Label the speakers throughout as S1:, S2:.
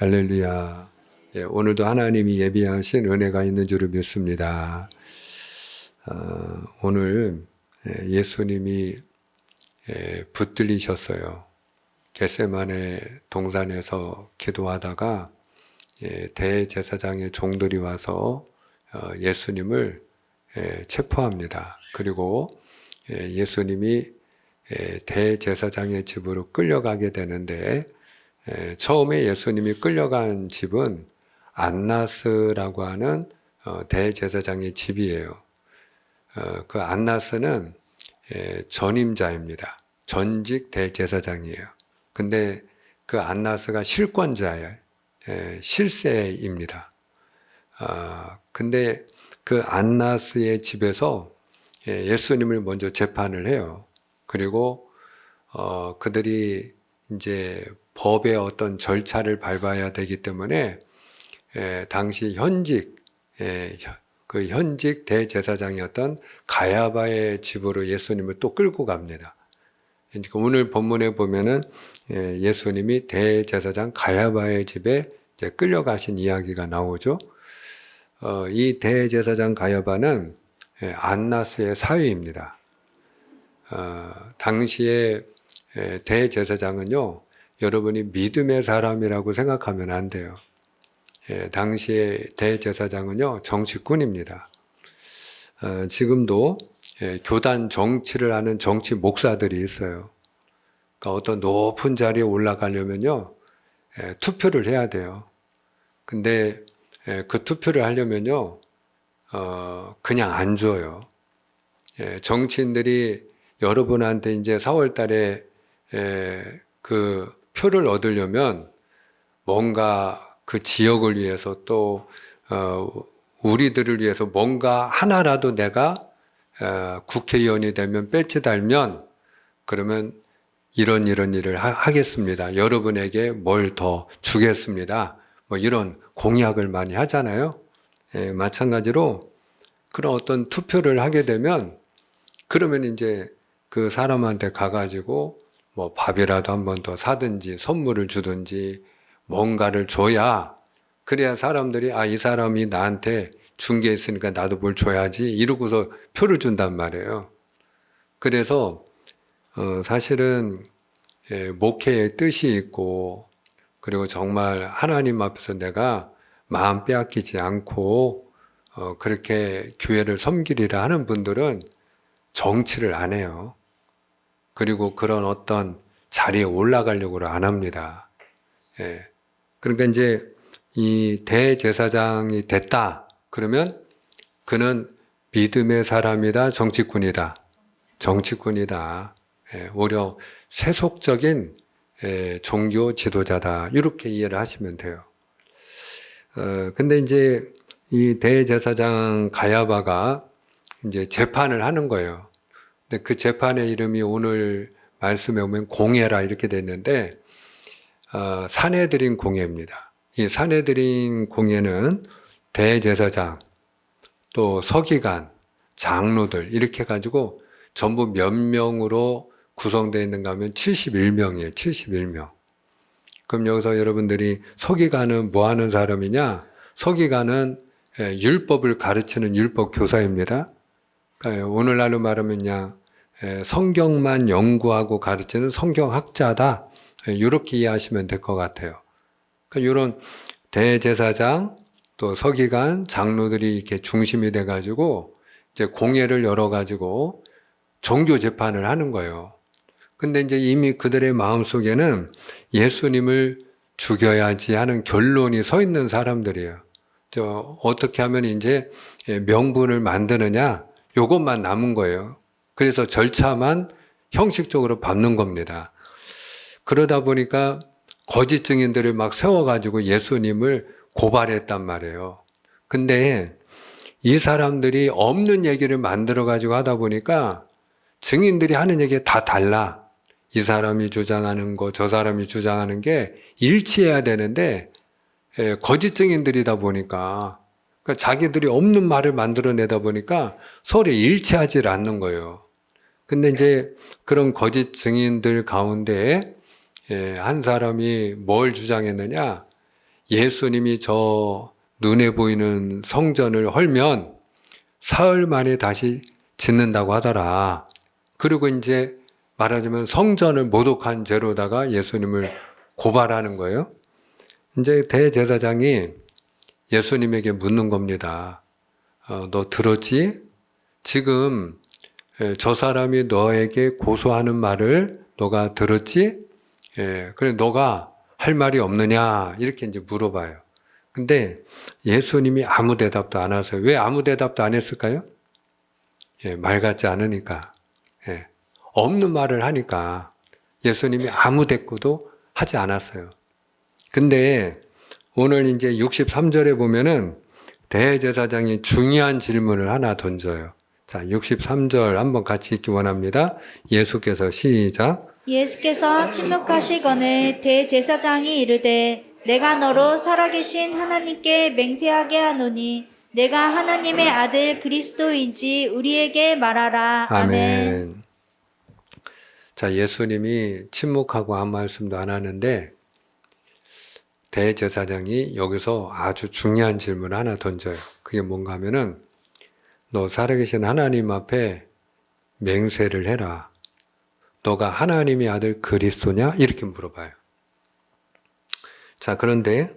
S1: 할렐루야. 오늘도 하나님이 예비하신 은혜가 있는 줄을 믿습니다. 오늘 예수님이 붙들리셨어요. 겟세마네 동산에서 기도하다가 대제사장의 종들이 와서 예수님을 체포합니다. 그리고 예수님이 대제사장의 집으로 끌려가게 되는데, 처음에 예수님이 끌려간 집은 안나스라고 하는 대제사장의 집이에요. 그 안나스는 전임자입니다. 전직 대제사장이에요. 근데 그 안나스가 실권자예요. 실세입니다. 근데 그 안나스의 집에서 예수님을 먼저 재판을 해요. 그리고 그들이 이제 법의 어떤 절차를 밟아야 되기 때문에 당시 현직 대제사장이었던 가야바의 집으로 예수님을 또 끌고 갑니다. 오늘 본문에 보면은 예수님이 대제사장 가야바의 집에 이제 끌려가신 이야기가 나오죠. 이 대제사장 가야바는 안나스의 사위입니다. 당시에 대제사장은요, 여러분이 믿음의 사람이라고 생각하면 안 돼요. 당시에 대제사장은요, 정치꾼입니다. 지금도 교단 정치를 하는 정치 목사들이 있어요. 그러니까 어떤 높은 자리에 올라가려면요, 투표를 해야 돼요. 근데 그 투표를 하려면요, 그냥 안 줘요. 정치인들이 여러분한테 이제 4월 달에 그 표를 얻으려면 뭔가 그 지역을 위해서 또 우리들을 위해서 뭔가 하나라도 내가 국회의원이 되면 배지 달면 그러면 이런 일을 하겠습니다. 여러분에게 뭘 더 주겠습니다. 뭐 이런 공약을 많이 하잖아요. 마찬가지로 그런 어떤 투표를 하게 되면 그러면 이제 그 사람한테 가가지고 뭐 밥이라도 한 번 더 사든지 선물을 주든지 뭔가를 줘야, 그래야 사람들이 이 사람이 나한테 준 게 있으니까 나도 뭘 줘야지 이러고서 표를 준단 말이에요. 그래서 사실은 목회의 뜻이 있고, 그리고 정말 하나님 앞에서 내가 마음 빼앗기지 않고 그렇게 교회를 섬기리라 하는 분들은 정치를 안 해요. 그리고 그런 어떤 자리에 올라가려고 안 합니다. 그러니까 이제 이 대제사장이 됐다 그러면 그는 믿음의 사람이다, 정치꾼이다? 정치꾼이다. 오히려 세속적인 종교 지도자다, 이렇게 이해를 하시면 돼요. 근데 이제 이 대제사장 가야바가 이제 재판을 하는 거예요. 근데 그 재판의 이름이 오늘 말씀에 보면 공회라 이렇게 됐는데, 산헤드린 공회입니다. 이 산헤드린 공회는 대제사장, 또 서기관, 장로들 이렇게 해가지고 전부 몇 명으로 구성되어 있는가 하면 71명이에요. 71명. 그럼 여기서 여러분들이 서기관은 뭐 하는 사람이냐? 서기관은 율법을 가르치는 율법 교사입니다. 그러니까 오늘날로 말하면 그냥 성경만 연구하고 가르치는 성경학자다, 이렇게 이해하시면 될 것 같아요. 그러니까 이런 대제사장, 또 서기관, 장로들이 이렇게 중심이 돼가지고 이제 공회를 열어가지고 종교 재판을 하는 거예요. 근데 이제 이미 그들의 마음속에는 예수님을 죽여야지 하는 결론이 서 있는 사람들이에요. 어떻게 하면 이제 명분을 만드느냐, 요것만 남은 거예요. 그래서 절차만 형식적으로 밟는 겁니다. 그러다 보니까 거짓 증인들을 막 세워가지고 예수님을 고발했단 말이에요. 근데 이 사람들이 없는 얘기를 만들어가지고 하다 보니까 증인들이 하는 얘기가 다 달라. 이 사람이 주장하는 거, 저 사람이 주장하는 게 일치해야 되는데, 거짓 증인들이다 보니까, 그러니까 자기들이 없는 말을 만들어내다 보니까 서로 일치하지 않는 거예요. 근데 이제 그런 거짓 증인들 가운데 한 사람이 뭘 주장했느냐? 예수님이 저 눈에 보이는 성전을 헐면 사흘 만에 다시 짓는다고 하더라. 그리고 이제 말하자면 성전을 모독한 죄로다가 예수님을 고발하는 거예요. 이제 대제사장이 예수님에게 묻는 겁니다. 너 들었지? 지금 저 사람이 너에게 고소하는 말을 너가 들었지? 그래 너가 할 말이 없느냐? 이렇게 이제 물어봐요. 근데 예수님이 아무 대답도 안 하세요. 왜 아무 대답도 안 했을까요? 말 같지 않으니까. 없는 말을 하니까 예수님이 아무 대꾸도 하지 않았어요. 근데 오늘 이제 63절에 보면은 대제사장이 중요한 질문을 하나 던져요. 자, 63절 한번 같이 읽기 원합니다. 예수께서 시작.
S2: 예수께서 침묵하시거늘 대제사장이 이르되 내가 너로 살아계신 하나님께 맹세하게 하노니 내가 하나님의 아들 그리스도인지 우리에게 말하라. 아멘.
S1: 자, 예수님이 침묵하고 아무 말씀도 안 하는데 대제사장이 여기서 아주 중요한 질문을 하나 던져요. 그게 뭔가 하면은 너 살아계신 하나님 앞에 맹세를 해라. 너가 하나님의 아들 그리스도냐? 이렇게 물어봐요. 자, 그런데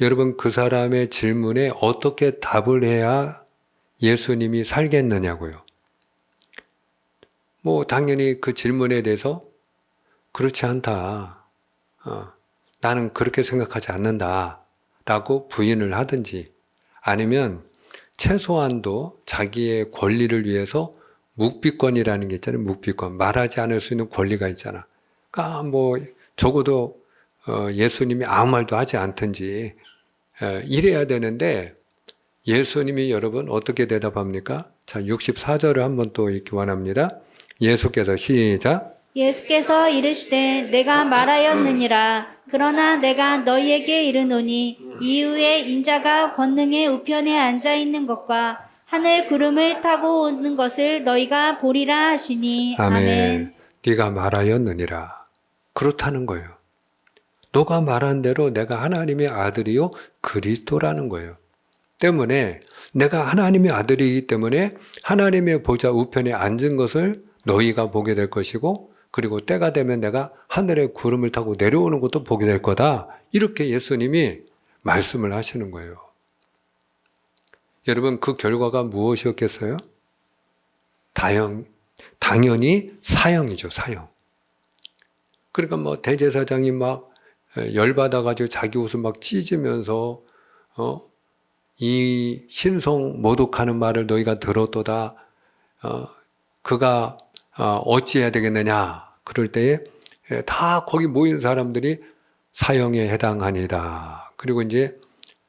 S1: 여러분 그 사람의 질문에 어떻게 답을 해야 예수님이 살겠느냐고요. 뭐 당연히 그 질문에 대해서 그렇지 않다. 나는 그렇게 생각하지 않는다. 라고 부인을 하든지 아니면 최소한도 자기의 권리를 위해서 묵비권이라는 게 있잖아요. 묵비권. 말하지 않을 수 있는 권리가 있잖아. 그러니까 뭐 적어도 예수님이 아무 말도 하지 않든지 이래야 되는데 예수님이 여러분 어떻게 대답합니까? 자, 64절을 한번 또 읽기 원합니다. 예수께서 시작.
S2: 예수께서 이르시되 내가 말하였느니라. 그러나 내가 너희에게 이르노니 이후에 인자가 권능의 우편에 앉아 있는 것과 하늘 구름을 타고 오는 것을 너희가 보리라 하시니. 아멘.
S1: 네가 말하였느니라. 그렇다는 거예요. 너가 말한 대로 내가 하나님의 아들이요 그리스도라는 거예요. 때문에 내가 하나님의 아들이기 때문에 하나님의 보좌 우편에 앉은 것을 너희가 보게 될 것이고 그리고 때가 되면 내가 하늘의 구름을 타고 내려오는 것도 보게 될 거다. 이렇게 예수님이 말씀을 하시는 거예요. 여러분 그 결과가 무엇이었겠어요? 당연히 사형이죠. 사형. 그러니까 뭐 대제사장이 막 열받아가지고 자기 옷을 막 찢으면서 이 신성 모독하는 말을 너희가 들었도다. 그가 어찌해야 되겠느냐. 그럴 때에 다 거기 모인 사람들이 사형에 해당하니다. 그리고 이제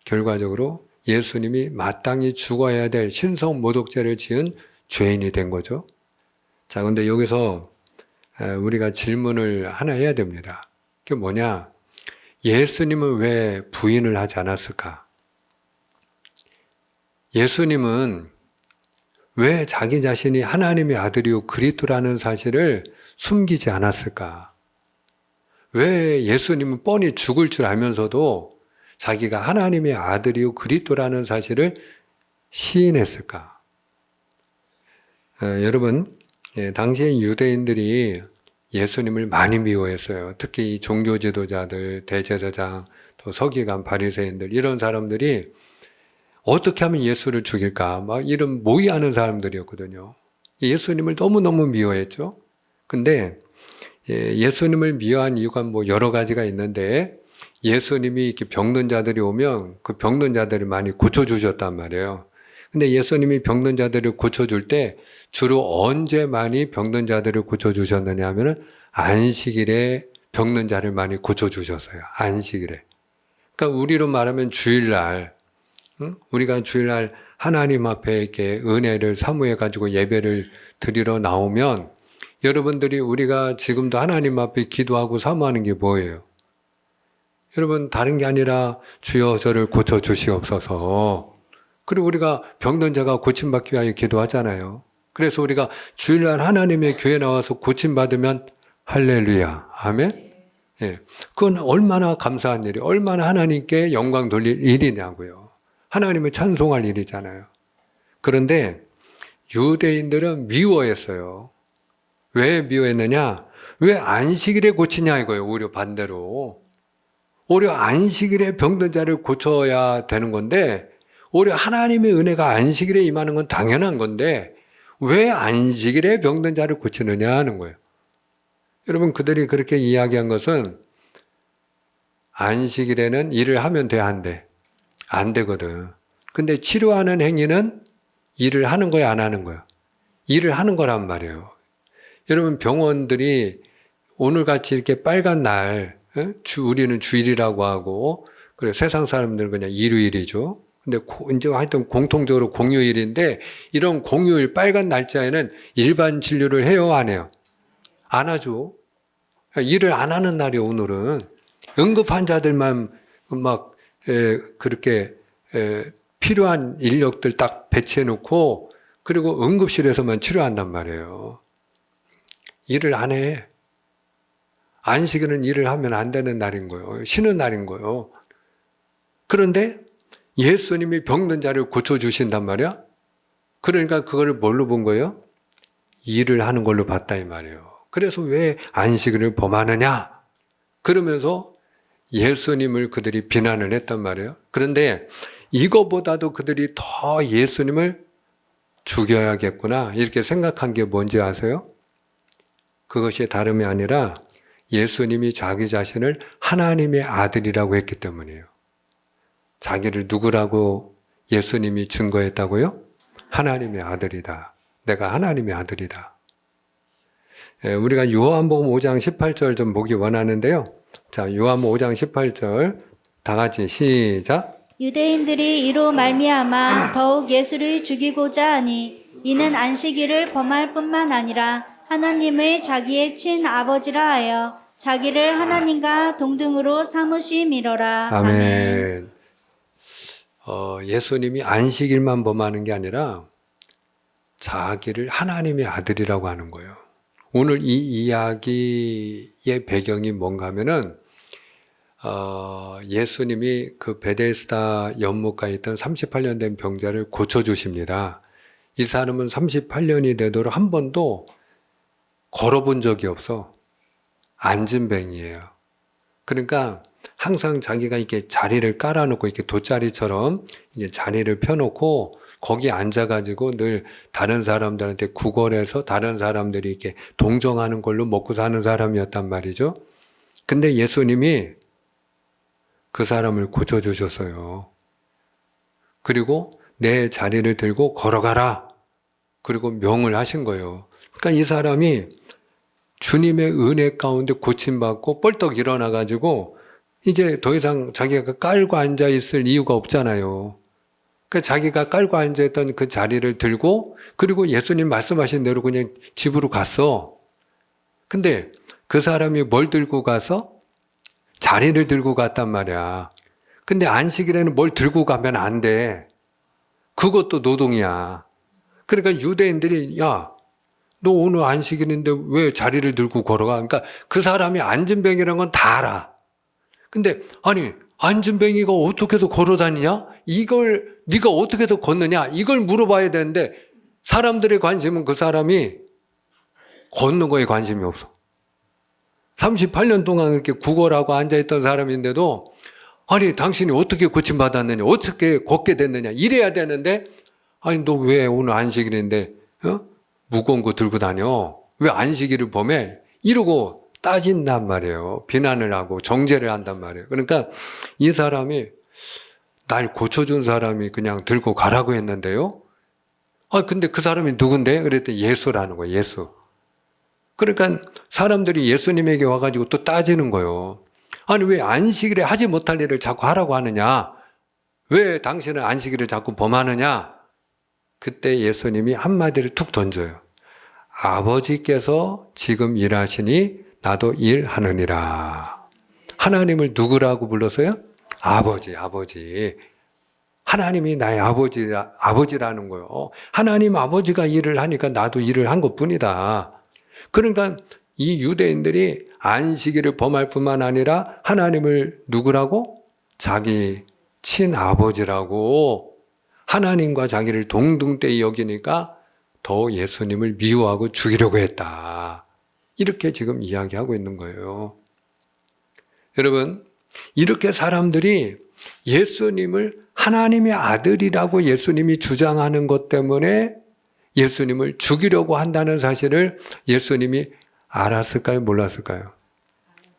S1: 결과적으로 예수님이 마땅히 죽어야 될 신성 모독죄를 지은 죄인이 된 거죠. 자, 근데 여기서 우리가 질문을 하나 해야 됩니다. 그게 뭐냐? 예수님은 왜 부인을 하지 않았을까? 예수님은 왜 자기 자신이 하나님의 아들이요 그리스도라는 사실을 숨기지 않았을까? 왜 예수님은 뻔히 죽을 줄 알면서도 자기가 하나님의 아들이요 그리스도라는 사실을 시인했을까? 여러분, 당시의 유대인들이 예수님을 많이 미워했어요. 특히 이 종교 지도자들, 대제사장, 또 서기관, 바리새인들 이런 사람들이 어떻게 하면 예수를 죽일까? 막 이런 모의하는 사람들이었거든요. 예수님을 너무너무 미워했죠. 근데 예수님을 미워한 이유가 뭐 여러 가지가 있는데 예수님이 이렇게 병든 자들이 오면 그 병든 자들을 많이 고쳐주셨단 말이에요. 근데 예수님이 병든 자들을 고쳐줄 때 주로 언제 많이 병든 자들을 고쳐주셨느냐 하면은 안식일에 병든 자를 많이 고쳐주셨어요. 안식일에. 그러니까 우리로 말하면 주일날, 우리가 주일날 하나님 앞에 이렇게 은혜를 사모해가지고 예배를 드리러 나오면 여러분들이 우리가 지금도 하나님 앞에 기도하고 사모하는 게 뭐예요? 여러분 다른 게 아니라 주여 저를 고쳐주시옵소서. 그리고 우리가 병든 자가 고침받기 위하여 기도하잖아요. 그래서 우리가 주일날 하나님의 교회 나와서 고침받으면 할렐루야, 아멘. 예, 그건 얼마나 감사한 일이, 얼마나 하나님께 영광 돌릴 일이냐고요. 하나님을 찬송할 일이잖아요. 그런데 유대인들은 미워했어요. 왜 미워했느냐? 왜 안식일에 고치냐 이거예요. 오히려 반대로. 오히려 안식일에 병든 자를 고쳐야 되는 건데, 오히려 하나님의 은혜가 안식일에 임하는 건 당연한 건데 왜 안식일에 병든 자를 고치느냐 하는 거예요. 여러분, 그들이 그렇게 이야기한 것은 안식일에는 일을 하면 돼, 안 돼? 안 되거든. 근데 치료하는 행위는 일을 하는 거야, 안 하는 거야? 일을 하는 거란 말이에요. 여러분, 병원들이 오늘같이 이렇게 빨간 날, 우리는 주일이라고 하고, 그래, 세상 사람들은 그냥 일요일이죠. 근데 이제 하여튼 공통적으로 공휴일인데, 이런 공휴일 빨간 날짜에는 일반 진료를 해요, 안 해요? 안 하죠. 일을 안 하는 날이 오늘은. 응급 환자들만 막 그렇게 필요한 인력들 딱 배치해 놓고, 그리고 응급실에서만 치료한단 말이에요. 일을 안 해. 안식일은 일을 하면 안 되는 날인 거예요. 쉬는 날인 거예요. 그런데 예수님이 병든 자를 고쳐주신단 말이야. 그러니까 그걸 뭘로 본 거예요? 일을 하는 걸로 봤다 이 말이에요. 그래서 왜 안식일을 범하느냐? 그러면서 예수님을 그들이 비난을 했단 말이에요. 그런데 이거보다도 그들이 더 예수님을 죽여야겠구나 이렇게 생각한 게 뭔지 아세요? 그것이 다름이 아니라 예수님이 자기 자신을 하나님의 아들이라고 했기 때문이에요. 자기를 누구라고 예수님이 증거했다고요? 하나님의 아들이다. 내가 하나님의 아들이다. 우리가 요한복음 5장 18절 좀 보기 원하는데요. 자, 요한복음 5장 18절 다 같이 시작.
S2: 유대인들이 이로 말미암아 더욱 예수를 죽이고자 하니 이는 안식일을 범할 뿐만 아니라 하나님의 자기의 친아버지라 하여 자기를 하나님과 동등으로 삼으심이로라.
S1: 아멘. 예수님이 안식일만 범하는 게 아니라 자기를 하나님의 아들이라고 하는 거예요. 오늘 이 이야기의 배경이 뭔가 하면은 예수님이 그 베데스다 연못가에 있던 38년 된 병자를 고쳐주십니다. 이 사람은 38년이 되도록 한 번도 걸어본 적이 없어. 안진뱅이에요. 그러니까 항상 자기가 이렇게 자리를 깔아놓고 이렇게 돗자리처럼 이제 자리를 펴놓고 거기 앉아가지고 늘 다른 사람들한테 구걸해서 다른 사람들이 이렇게 동정하는 걸로 먹고 사는 사람이었단 말이죠. 근데 예수님이 그 사람을 고쳐주셨어요. 그리고 내 자리를 들고 걸어가라. 그리고 명을 하신 거예요. 그러니까 이 사람이 주님의 은혜 가운데 고침받고 뻘떡 일어나가지고 이제 더 이상 자기가 깔고 앉아있을 이유가 없잖아요. 그러니까 자기가 깔고 앉아있던 그 자리를 들고 그리고 예수님 말씀하신 대로 그냥 집으로 갔어. 근데 그 사람이 뭘 들고 가서? 자리를 들고 갔단 말이야. 근데 안식일에는 뭘 들고 가면 안 돼. 그것도 노동이야. 그러니까 유대인들이 야, 너 오늘 안식일인데 왜 자리를 들고 걸어가? 그러니까 그 사람이 안진뱅이라는 건 다 알아. 근데 아니 안진뱅이가 어떻게 해서 걸어 다니냐? 이걸 네가 어떻게 해서 걷느냐? 이걸 물어봐야 되는데 사람들의 관심은 그 사람이 걷는 거에 관심이 없어. 38년 동안 이렇게 구걸하고 앉아있던 사람인데도 아니 당신이 어떻게 고침받았느냐? 어떻게 걷게 됐느냐? 이래야 되는데 아니 너 왜 오늘 안식일인데 무거운 거 들고 다녀? 왜 안식일을 범해? 이러고 따진단 말이에요. 비난을 하고 정죄를 한단 말이에요. 그러니까 이 사람이 날 고쳐준 사람이 그냥 들고 가라고 했는데요. 근데 그 사람이 누군데? 그랬더니 예수라는 거예요. 예수. 그러니까 사람들이 예수님에게 와가지고 또 따지는 거예요. 아니 왜 안식일에 하지 못할 일을 자꾸 하라고 하느냐? 왜 당신은 안식일을 자꾸 범하느냐? 그때 예수님이 한마디를 툭 던져요. 아버지께서 지금 일하시니 나도 일하느니라. 하나님을 누구라고 불렀어요? 아버지, 아버지. 하나님이 나의 아버지라는 거예요. 하나님 아버지가 일을 하니까 나도 일을 한 것뿐이다. 그러니까 이 유대인들이 안식일을 범할 뿐만 아니라 하나님을 누구라고? 자기 친아버지라고 하나님과 자기를 동등되이 여기니까 더 예수님을 미워하고 죽이려고 했다. 이렇게 지금 이야기하고 있는 거예요. 여러분, 이렇게 사람들이 예수님을 하나님의 아들이라고 예수님이 주장하는 것 때문에 예수님을 죽이려고 한다는 사실을 예수님이 알았을까요? 몰랐을까요?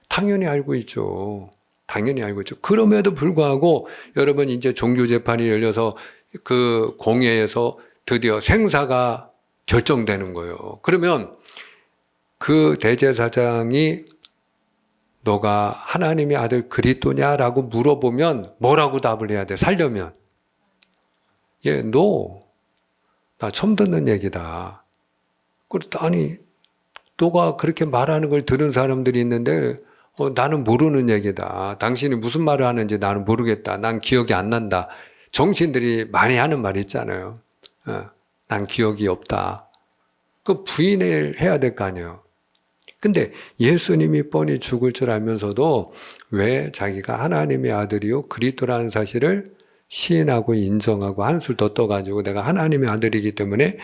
S1: 당연히 알고 있죠. 당연히 알고 있죠. 그럼에도 불구하고 여러분 이제 종교재판이 열려서 그 공회에서 드디어 생사가 결정되는 거예요. 그러면 그 대제사장이 너가 하나님의 아들 그리스도냐라고 물어보면 뭐라고 답을 해야 돼? 살려면. 예, no. 나 처음 듣는 얘기다. 아니, 너가 그렇게 말하는 걸 들은 사람들이 있는데 나는 모르는 얘기다. 당신이 무슨 말을 하는지 나는 모르겠다. 난 기억이 안 난다. 정신들이 많이 하는 말 있잖아요. 난 기억이 없다. 그 부인을 해야 될 거 아니에요. 근데 예수님이 뻔히 죽을 줄 알면서도 왜 자기가 하나님의 아들이요 그리스도라는 사실을 시인하고 인정하고 한술 더 떠가지고 내가 하나님의 아들이기 때문에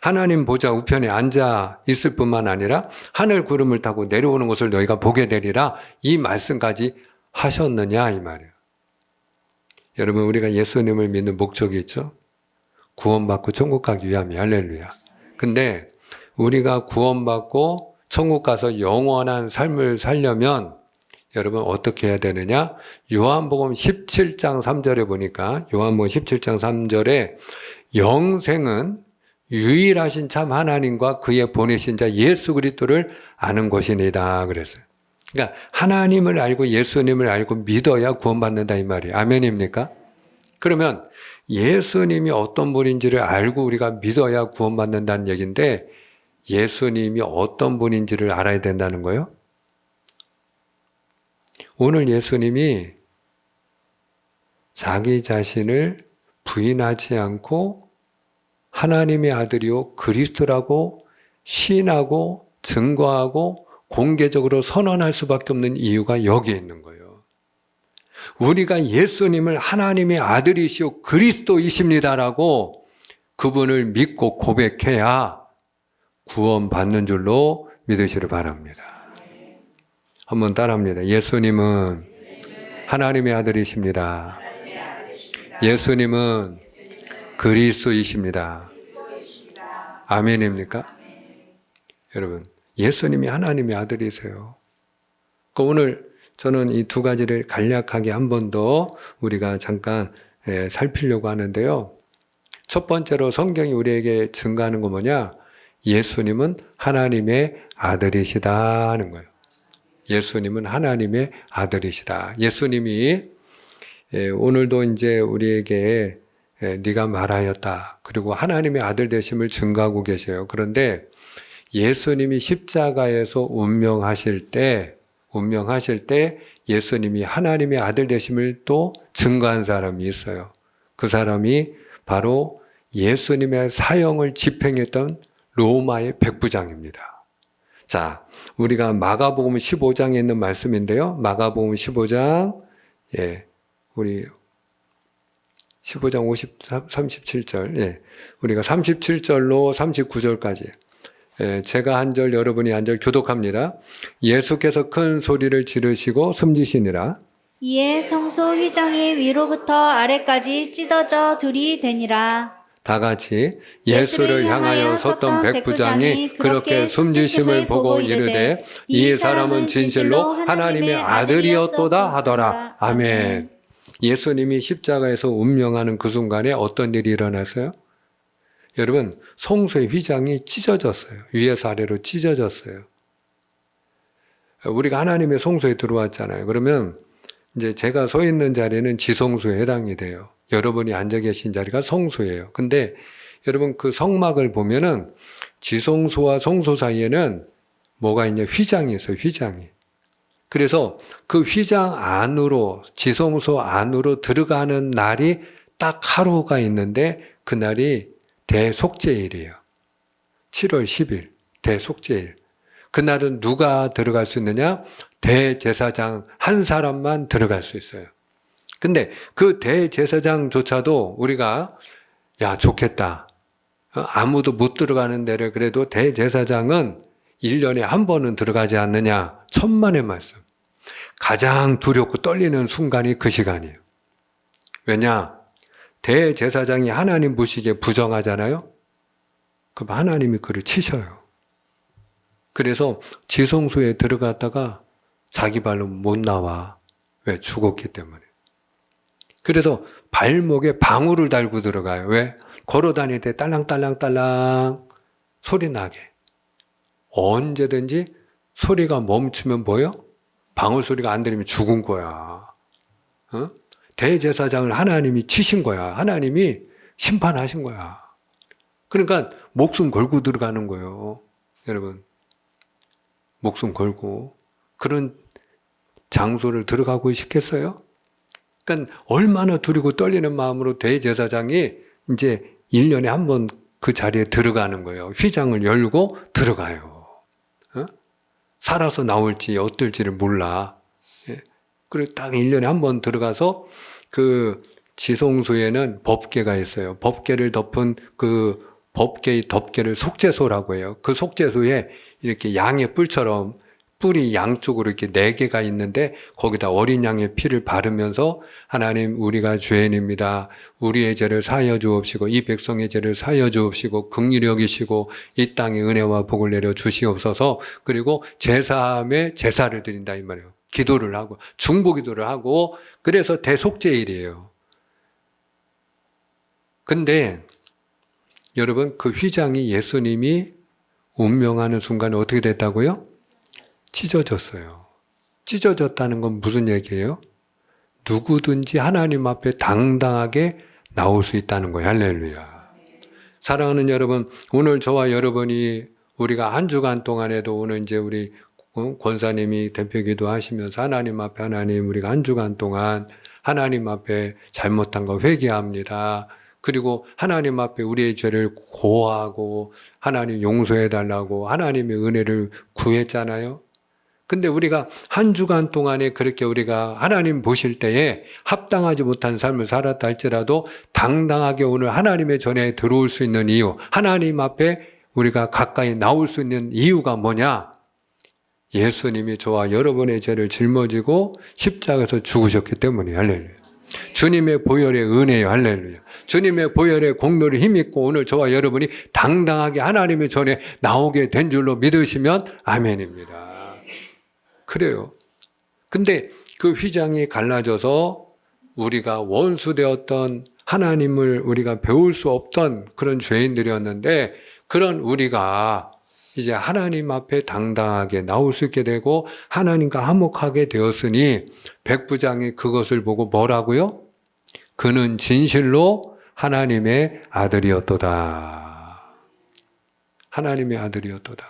S1: 하나님 보좌 우편에 앉아 있을 뿐만 아니라 하늘 구름을 타고 내려오는 것을 너희가 보게 되리라 이 말씀까지 하셨느냐 이 말이에요. 여러분 우리가 예수님을 믿는 목적이 있죠. 구원받고 천국 가기 위함이 할렐루야. 근데 우리가 구원받고 천국 가서 영원한 삶을 살려면 여러분 어떻게 해야 되느냐? 요한복음 17장 3절에 보니까 요한복음 17장 3절에 영생은 유일하신 참 하나님과 그의 보내신 자 예수 그리스도를 아는 것이니다 그랬어요. 그러니까 하나님을 알고 예수님을 알고 믿어야 구원받는다 이 말이에요. 아멘입니까? 그러면 예수님이 어떤 분인지를 알고 우리가 믿어야 구원받는다는 얘기인데 예수님이 어떤 분인지를 알아야 된다는 거예요. 오늘 예수님이 자기 자신을 부인하지 않고 하나님의 아들이요 그리스도라고 시인하고 증거하고 공개적으로 선언할 수밖에 없는 이유가 여기에 있는 거예요. 우리가 예수님을 하나님의 아들이시오 그리스도이십니다라고 그분을 믿고 고백해야 구원받는 줄로 믿으시길 바랍니다. 한번 따라합니다. 예수님은 하나님의 아들이십니다. 예수님은 그리스도이십니다. 아멘입니까? 여러분, 예수님이 하나님의 아들이세요. 오늘 저는 이 두 가지를 간략하게 한 번 더 우리가 잠깐 살피려고 하는데요. 첫 번째로 성경이 우리에게 증거하는 건 뭐냐? 예수님은 하나님의 아들이시다는 거예요. 예수님은 하나님의 아들이시다. 예수님이 오늘도 이제 우리에게 네가 말하였다. 그리고 하나님의 아들 되심을 증거하고 계세요. 그런데 예수님이 십자가에서 운명하실 때 예수님이 하나님의 아들 되심을 또 증거한 사람이 있어요. 그 사람이 바로 예수님의 사형을 집행했던 로마의 백부장입니다. 자, 우리가 마가복음 15장에 있는 말씀인데요. 마가복음 15장, 우리 15장 37절, 우리가 37절로 39절까지. 제가 한 절 여러분이 한 절 교독합니다. 예수께서 큰 소리를 지르시고 숨지시니라.
S2: 이에 성소 휘장이 위로부터 아래까지 찢어져 둘이 되니라.
S1: 다 같이 예수를 향하여 섰던 백부장이 그렇게 숨지심을 보고 이르되 이 사람은 진실로 하나님의 아들이었도다 하더라. 아멘. 예수님이 십자가에서 운명하는 그 순간에 어떤 일이 일어났어요? 여러분, 성소의 휘장이 찢어졌어요. 위에서 아래로 찢어졌어요. 우리가 하나님의 성소에 들어왔잖아요. 그러면 이제 제가 서 있는 자리는 지성소에 해당이 돼요. 여러분이 앉아 계신 자리가 성소예요. 근데 여러분 그 성막을 보면은 지성소와 성소 사이에는 뭐가 있냐? 휘장이 있어요. 휘장이. 그래서 그 휘장 안으로 지성소 안으로 들어가는 날이 딱 하루가 있는데 그날이 대속죄일이에요. 7월 10일 대속죄일. 그날은 누가 들어갈 수 있느냐? 대제사장 한 사람만 들어갈 수 있어요. 근데 그 대제사장조차도 우리가 야 좋겠다. 아무도 못 들어가는 데를 그래도 대제사장은 1년에 한 번은 들어가지 않느냐. 천만의 말씀. 가장 두렵고 떨리는 순간이 그 시간이에요. 왜냐? 대제사장이 하나님 보시기에 부정하잖아요. 그럼 하나님이 그를 치셔요. 그래서 지성소에 들어갔다가 자기 발로 못 나와. 왜? 죽었기 때문에. 그래서 발목에 방울을 달고 들어가요. 왜? 걸어 다닐 때 딸랑딸랑딸랑 소리 나게. 언제든지 소리가 멈추면 뭐요? 방울 소리가 안 들리면 죽은 거야. 어? 대제사장을 하나님이 치신 거야. 하나님이 심판하신 거야. 그러니까 목숨 걸고 들어가는 거예요. 여러분. 목숨 걸고. 그런 장소를 들어가고 싶겠어요? 그러니까 얼마나 두리고 떨리는 마음으로 대제사장이 이제 1년에 한 번 그 자리에 들어가는 거예요. 휘장을 열고 들어가요. 어? 살아서 나올지 어떨지를 몰라. 예. 그리고 딱 1년에 한 번 들어가서 그 지성소에는 법궤가 있어요. 법궤를 덮은 그 법궤의 덮개를 속죄소라고 해요. 그 속죄소에 이렇게 양의 뿔처럼 뿔이 양쪽으로 이렇게 4개가 있는데 거기다 어린 양의 피를 바르면서 하나님 우리가 죄인입니다. 우리의 죄를 사하여 주옵시고 이 백성의 죄를 사하여 주옵시고 긍휼히 여기시고 이 땅에 은혜와 복을 내려 주시옵소서. 그리고 제사함에 제사를 드린다 이 말이에요. 기도를 하고 중보기도를 하고 그래서 대속죄일이에요. 근데 여러분 그 휘장이 예수님이 운명하는 순간에 어떻게 됐다고요? 찢어졌어요. 찢어졌다는 건 무슨 얘기예요? 누구든지 하나님 앞에 당당하게 나올 수 있다는 거예요. 할렐루야. 사랑하는 여러분, 오늘 저와 여러분이 우리가 한 주간 동안에도 오늘 이제 우리 권사님이 대표기도 하시면서 하나님 앞에 하나님 우리가 한 주간 동안 하나님 앞에 잘못한 거 회개합니다. 그리고 하나님 앞에 우리의 죄를 고하고 하나님 용서해 달라고 하나님의 은혜를 구했잖아요. 근데 우리가 한 주간 동안에 그렇게 우리가 하나님 보실 때에 합당하지 못한 삶을 살았다 할지라도 당당하게 오늘 하나님의 전에 들어올 수 있는 이유, 하나님 앞에 우리가 가까이 나올 수 있는 이유가 뭐냐? 예수님이 저와 여러분의 죄를 짊어지고 십자가에서 죽으셨기 때문이에요. 할렐루야. 주님의 보혈의 은혜요. 할렐루야. 주님의 보혈의 공로를 힘입고 오늘 저와 여러분이 당당하게 하나님의 전에 나오게 된 줄로 믿으시면 아멘입니다. 그래요. 근데 그 휘장이 갈라져서 우리가 원수되었던 하나님을 우리가 배울 수 없던 그런 죄인들이었는데 그런 우리가 이제 하나님 앞에 당당하게 나올 수 있게 되고 하나님과 화목하게 되었으니 백부장이 그것을 보고 뭐라고요? 그는 진실로 하나님의 아들이었도다. 하나님의 아들이었도다.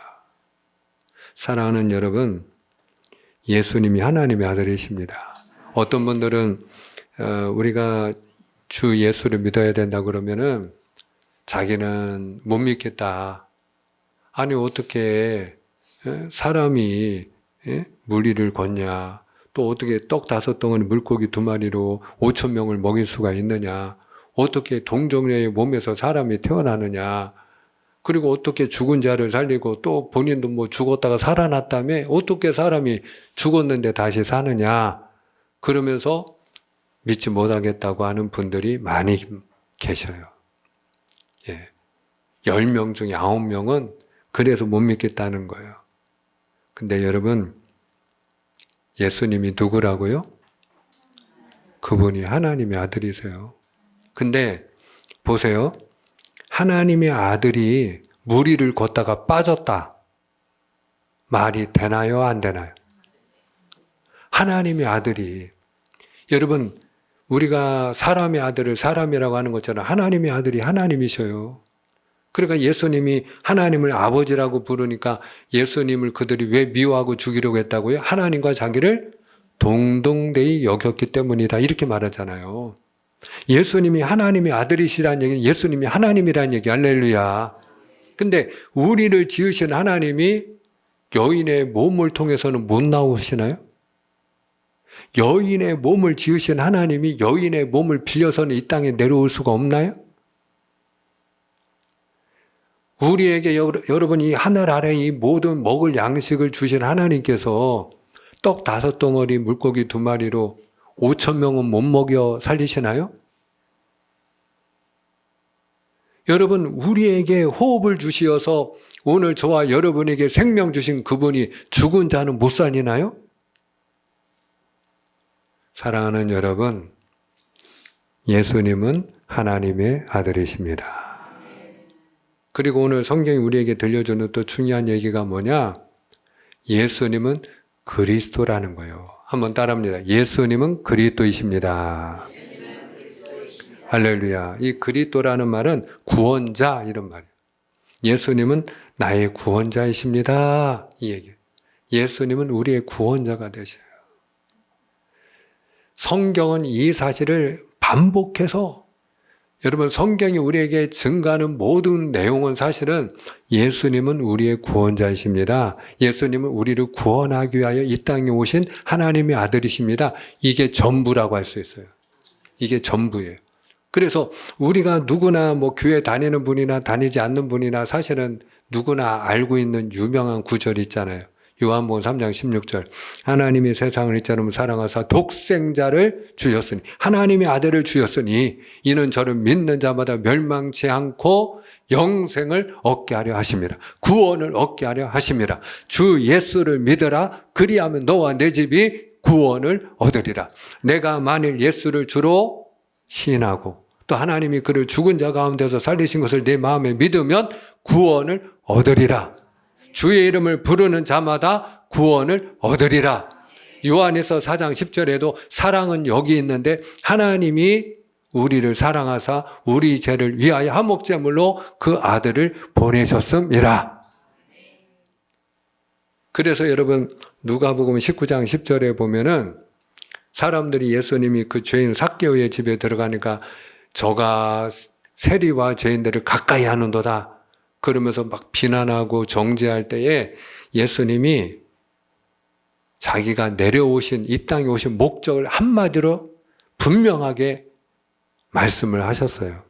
S1: 사랑하는 여러분, 예수님이 하나님의 아들이십니다. 어떤 분들은 우리가 주 예수를 믿어야 된다 그러면은 자기는 못 믿겠다. 아니 어떻게 사람이 물리를 걷냐. 또 어떻게 떡 5덩어리 물고기 2마리로 5,000명을 먹일 수가 있느냐. 어떻게 동정녀의 몸에서 사람이 태어나느냐. 그리고 어떻게 죽은 자를 살리고 또 본인도 뭐 죽었다가 살아났다며 어떻게 사람이 죽었는데 다시 사느냐. 그러면서 믿지 못하겠다고 하는 분들이 많이 계셔요. 예. 10명 중에 9명은 그래서 못 믿겠다는 거예요. 근데 여러분, 예수님이 누구라고요? 그분이 하나님의 아들이세요. 근데 보세요. 하나님의 아들이 물 위를 걷다가 빠졌다. 말이 되나요? 안 되나요? 하나님의 아들이 여러분 우리가 사람의 아들을 사람이라고 하는 것처럼 하나님의 아들이 하나님이셔요. 그러니까 예수님이 하나님을 아버지라고 부르니까 예수님을 그들이 왜 미워하고 죽이려고 했다고요? 하나님과 자기를 동등되이 여겼기 때문이다. 이렇게 말하잖아요. 예수님이 하나님의 아들이시라는 얘기는 예수님이 하나님이라는 얘기. 할렐루야. 근데 우리를 지으신 하나님이 여인의 몸을 통해서는 못 나오시나요? 여인의 몸을 지으신 하나님이 여인의 몸을 빌려서는 이 땅에 내려올 수가 없나요? 우리에게 여러분 이 하늘 아래 이 모든 먹을 양식을 주신 하나님께서 떡 5덩어리 물고기 2마리로 5,000명은 못 먹여 살리시나요? 여러분 우리에게 호흡을 주시어서 오늘 저와 여러분에게 생명 주신 그분이 죽은 자는 못 살리나요? 사랑하는 여러분, 예수님은 하나님의 아들이십니다. 그리고 오늘 성경이 우리에게 들려주는 또 중요한 얘기가 뭐냐? 예수님은 그리스도라는 거예요. 한번 따라합니다. 예수님은 그리스도이십니다. 할렐루야. 이 그리스도라는 말은 구원자 이런 말이에요. 예수님은 나의 구원자이십니다. 이 얘기. 예수님은 우리의 구원자가 되셔요. 성경은 이 사실을 반복해서 여러분 성경이 우리에게 증가하는 모든 내용은 사실은 예수님은 우리의 구원자이십니다. 예수님은 우리를 구원하기 위하여 이 땅에 오신 하나님의 아들이십니다. 이게 전부라고 할 수 있어요. 이게 전부예요. 그래서 우리가 누구나 뭐 교회 다니는 분이나 다니지 않는 분이나 사실은 누구나 알고 있는 유명한 구절이 있잖아요. 요한복음 3장 16절. 하나님이 세상을 이처럼 사랑하사 독생자를 주셨으니 하나님의 아들을 주셨으니 이는 저를 믿는 자마다 멸망치 않고 영생을 얻게 하려 하심이라. 구원을 얻게 하려 하심이라. 주 예수를 믿으라. 그리하면 너와 내 집이 구원을 얻으리라. 내가 만일 예수를 주로 시인하고 또 하나님이 그를 죽은 자 가운데서 살리신 것을 내 마음에 믿으면 구원을 얻으리라. 주의 이름을 부르는 자마다 구원을 얻으리라. 요한에서 4장 10절에도 사랑은 여기 있는데 하나님이 우리를 사랑하사 우리 죄를 위하여 화목제물로 그 아들을 보내셨음이라. 그래서 여러분 누가복음 19장 10절에 보면은 사람들이 예수님이 그 죄인 삭개오의 집에 들어가니까 저가 세리와 죄인들을 가까이 하는도다. 그러면서 막 비난하고 정죄할 때에 예수님이 자기가 내려오신 이 땅에 오신 목적을 한마디로 분명하게 말씀을 하셨어요.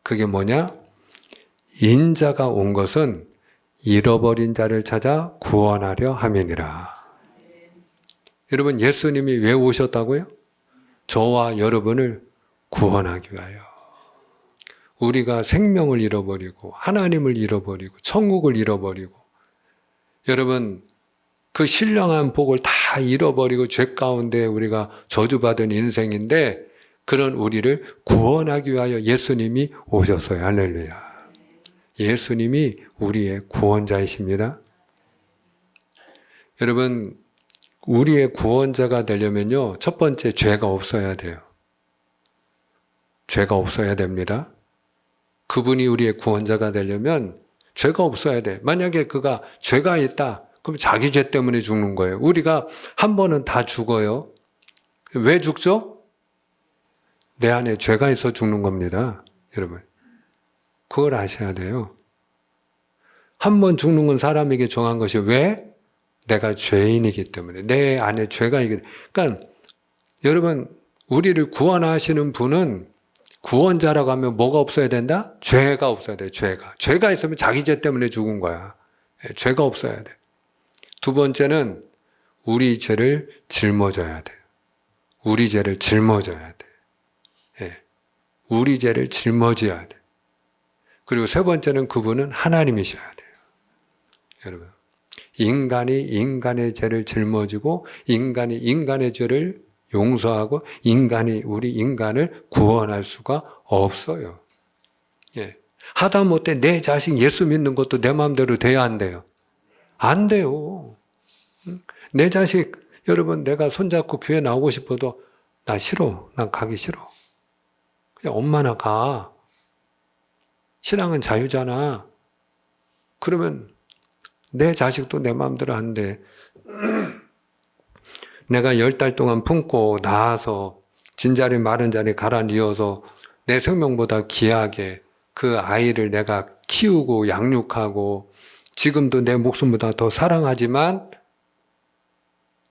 S1: 그게 뭐냐? 인자가 온 것은 잃어버린 자를 찾아 구원하려 함이니라. 여러분 예수님이 왜 오셨다고요? 저와 여러분을 구원하기 위하여. 우리가 생명을 잃어버리고 하나님을 잃어버리고 천국을 잃어버리고 여러분 그 신령한 복을 다 잃어버리고 죄 가운데 우리가 저주받은 인생인데 그런 우리를 구원하기 위하여 예수님이 오셨어요. 할렐루야. 예수님이 우리의 구원자이십니다. 여러분 우리의 구원자가 되려면요 첫 번째 죄가 없어야 돼요. 죄가 없어야 됩니다. 그분이 우리의 구원자가 되려면 죄가 없어야 돼. 만약에 그가 죄가 있다. 그럼 자기 죄 때문에 죽는 거예요. 우리가 한 번은 다 죽어요. 왜 죽죠? 내 안에 죄가 있어 죽는 겁니다. 여러분. 그걸 아셔야 돼요. 한 번 죽는 건 사람에게 정한 것이 왜? 내가 죄인이기 때문에. 내 안에 죄가 있기 때문에. 그러니까 여러분 우리를 구원하시는 분은 구원자라고 하면 뭐가 없어야 된다? 죄가 없어야 돼. 죄가 있으면 자기 죄 때문에 죽은 거야. 죄가 없어야 돼. 두 번째는 우리 죄를 짊어져야 돼. 우리 죄를 짊어져야 돼. 우리 죄를 짊어져야 돼. 그리고 세 번째는 그분은 하나님이셔야 돼요. 여러분, 인간이 인간의 죄를 짊어지고 인간이 인간의 죄를 용서하고 우리 인간을 구원할 수가 없어요. 하다못해 내 자식 예수 믿는 것도 내 마음대로 돼야 안 돼요. 안 돼요. 내 자식, 여러분 내가 손잡고 교회 나오고 싶어도 나 싫어. 난 가기 싫어. 그냥 엄마나 가. 신앙은 자유잖아. 그러면 내 자식도 내 마음대로 한대. 내가 10달 동안 품고 낳아서 진자리 마른 자리 갈아 뉘어서 내 생명보다 귀하게 그 아이를 내가 키우고 양육하고 지금도 내 목숨보다 더 사랑하지만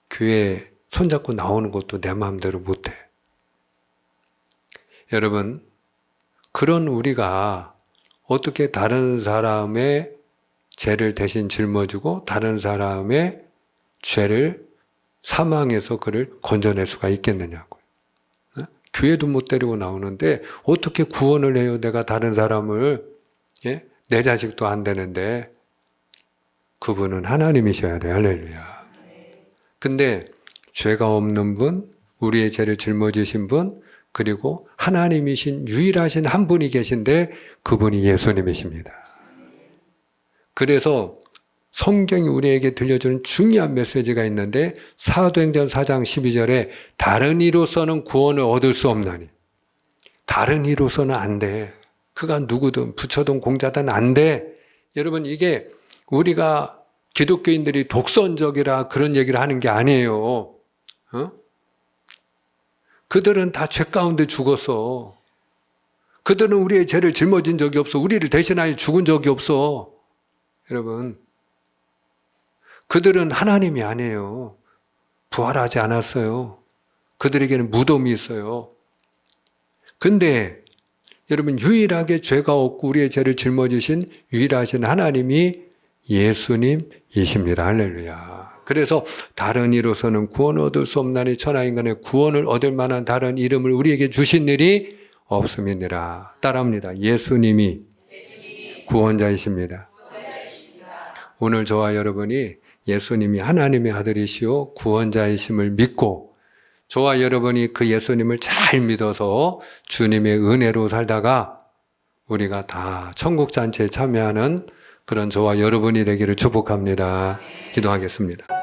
S1: 교회 손잡고 나오는 것도 내 마음대로 못해. 여러분, 그런 우리가 어떻게 다른 사람의 죄를 대신 짊어지고 다른 사람의 죄를 사망해서 그를 건져낼 수가 있겠느냐고요. 교회도 못 데리고 나오는데 어떻게 구원을 해요? 내가 다른 사람을, 예? 내 자식도 안 되는데. 그분은 하나님이셔야 돼요. 할렐루야. 근데 죄가 없는 분, 우리의 죄를 짊어지신 분, 그리고 하나님이신 유일하신 한 분이 계신데 그분이 예수님이십니다. 그래서 성경이 우리에게 들려주는 중요한 메시지가 있는데 사도행전 4장 12절에 다른 이로서는 구원을 얻을 수 없나니, 다른 이로서는 안 돼. 그가 누구든 부처든 공자든 안 돼. 여러분, 이게 우리가 기독교인들이 독선적이라 그런 얘기를 하는 게 아니에요. 그들은 다 죄 가운데 죽었어. 그들은 우리의 죄를 짊어진 적이 없어. 우리를 대신하여 죽은 적이 없어. 여러분, 그들은 하나님이 아니에요. 부활하지 않았어요. 그들에게는 무덤이 있어요. 근데 여러분, 유일하게 죄가 없고 우리의 죄를 짊어지신 유일하신 하나님이 예수님이십니다. 할렐루야. 그래서 다른 이로서는 구원을 얻을 수 없나니 천하인간의 구원을 얻을 만한 다른 이름을 우리에게 주신 일이 없음이니라. 따라합니다. 예수님이 구원자이십니다. 오늘 저와 여러분이 예수님이 하나님의 아들이시오 구원자이심을 믿고 저와 여러분이 그 예수님을 잘 믿어서 주님의 은혜로 살다가 우리가 다 천국잔치에 참여하는 그런 저와 여러분이 되기를 축복합니다. 기도하겠습니다.